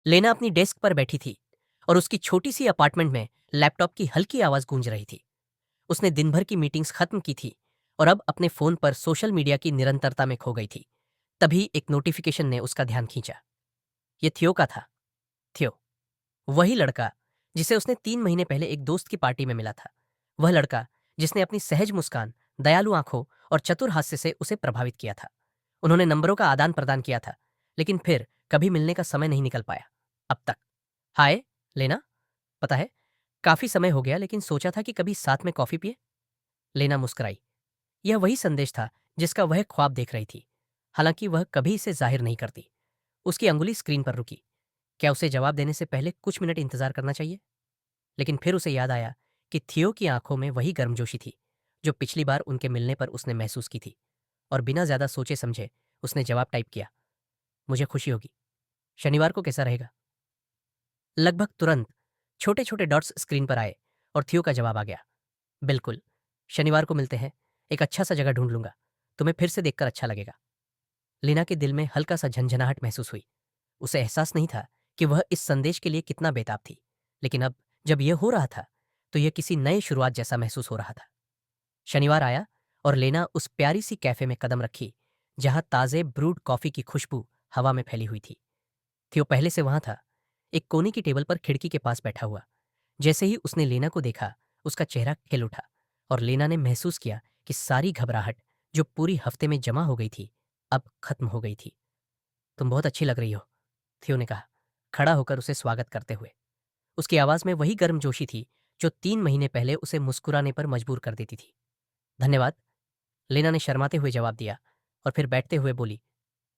लेना अपनी डेस्क पर बैठी थी और उसकी छोटी सी अपार्टमेंट में लैपटॉप की हल्की आवाज गूंज रही थी। उसने दिन भर की मीटिंग्स खत्म की थी और अब अपने फोन पर सोशल मीडिया की निरंतरता में खो गई थी। तभी एक नोटिफिकेशन ने उसका ध्यान खींचा। ये थियो का था। थियो, वही लड़का जिसे उसने 3 महीने पहले एक दोस्त की पार्टी में मिला था। वह लड़का जिसने अपनी सहज मुस्कान, दयालु आंखों और चतुर हास्य से उसे प्रभावित किया था। उन्होंने नंबरों का आदान प्रदान किया था, लेकिन फिर कभी मिलने का समय नहीं निकल पाया अब तक। हाय लेना, पता है काफी समय हो गया, लेकिन सोचा था कि कभी साथ में कॉफी पिए। लेना मुस्कुराई। यह वही संदेश था जिसका वह ख्वाब देख रही थी। हालांकि वह कभी इसे जाहिर नहीं करती। उसकी अंगुली स्क्रीन पर रुकी। क्या उसे जवाब देने से पहले कुछ मिनट इंतजार करना चाहिए? लेकिन फिर उसे याद आया कि थियो की आंखों में वही गर्मजोशी थी जो पिछली बार उनके मिलने पर उसने महसूस की थी। और बिना ज्यादा सोचे समझे उसने जवाब टाइप किया, मुझे खुशी होगी। शनिवार को कैसा रहेगा? लगभग तुरंत छोटे छोटे डॉट्स स्क्रीन पर आए और थियो का जवाब आ गया, बिल्कुल, शनिवार को मिलते हैं। एक अच्छा सा जगह ढूंढ लूंगा, तुम्हें फिर से देखकर अच्छा लगेगा। लीना के दिल में हल्का सा झंझनाहट महसूस हुई। उसे एहसास नहीं था कि वह इस संदेश के लिए कितना बेताब थी, लेकिन अब जब यह हो रहा था तो यह किसी नए शुरुआत जैसा महसूस हो रहा था। शनिवार आया और लेना उस प्यारी सी कैफे में कदम रखी जहां ताजे ब्रूड कॉफी की खुशबू हवा में फैली हुई थी। थियो पहले से वहां था, एक कोने की टेबल पर खिड़की के पास बैठा हुआ। जैसे ही उसने लेना को देखा, उसका चेहरा खिल उठा और लेना ने महसूस किया कि सारी घबराहट जो पूरी हफ्ते में जमा हो गई थी, अब खत्म हो गई थी। तुम बहुत अच्छी लग रही हो, थियो ने कहा, खड़ा होकर उसे स्वागत करते हुए। उसकी आवाज में वही गर्मजोशी थी जो 3 महीने पहले उसे मुस्कुराने पर मजबूर कर देती थी। धन्यवाद, लेना ने शर्माते हुए जवाब दिया और फिर बैठते हुए बोली,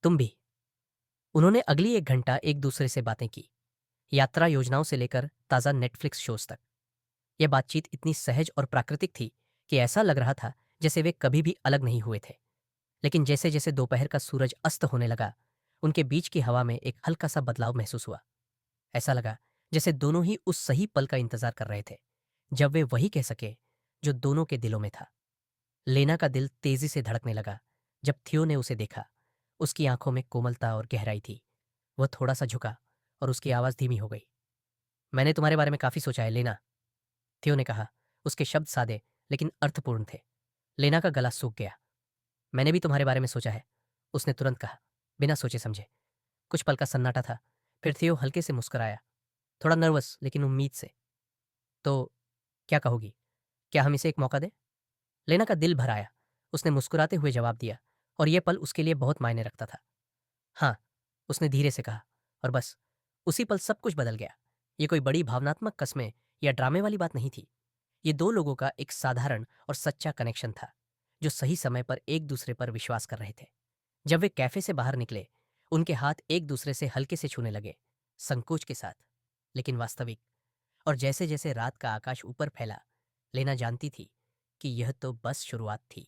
तुम भी। उन्होंने अगली 1 घंटा एक दूसरे से बातें की, यात्रा योजनाओं से लेकर ताज़ा नेटफ्लिक्स शोज तक। यह बातचीत इतनी सहज और प्राकृतिक थी कि ऐसा लग रहा था जैसे वे कभी भी अलग नहीं हुए थे। लेकिन जैसे जैसे दोपहर का सूरज अस्त होने लगा, उनके बीच की हवा में एक हल्का सा बदलाव महसूस हुआ। ऐसा लगा जैसे दोनों ही उस सही पल का इंतजार कर रहे थे जब वे वही कह सके जो दोनों के दिलों में था। लेना का दिल तेजी से धड़कने लगा जब थियो ने उसे देखा। उसकी आंखों में कोमलता और गहराई थी। वह थोड़ा सा झुका और उसकी आवाज धीमी हो गई। मैंने तुम्हारे बारे में काफी सोचा है लेना, थियो ने कहा। उसके शब्द सादे लेकिन अर्थपूर्ण थे। लेना का गला सूख गया। मैंने भी तुम्हारे बारे में सोचा है, उसने तुरंत कहा, बिना सोचे समझे। कुछ पल का सन्नाटा था, फिर थियो हल्के से मुस्कुराया, थोड़ा नर्वस लेकिन उम्मीद से। तो क्या कहोगी, क्या हम इसे एक मौका दें? लेना का दिल भर आया। उसने मुस्कुराते हुए जवाब दिया और यह पल उसके लिए बहुत मायने रखता था। हाँ, उसने धीरे से कहा, और बस उसी पल सब कुछ बदल गया। ये कोई बड़ी भावनात्मक कस्में या ड्रामे वाली बात नहीं थी। ये दो लोगों का एक साधारण और सच्चा कनेक्शन था जो सही समय पर एक दूसरे पर विश्वास कर रहे थे। जब वे कैफे से बाहर निकले, उनके हाथ एक दूसरे से हल्के से छूने लगे, संकोच के साथ लेकिन वास्तविक। और जैसे जैसे रात का आकाश ऊपर फैला, लेना जानती थी कि यह तो बस शुरुआत थी।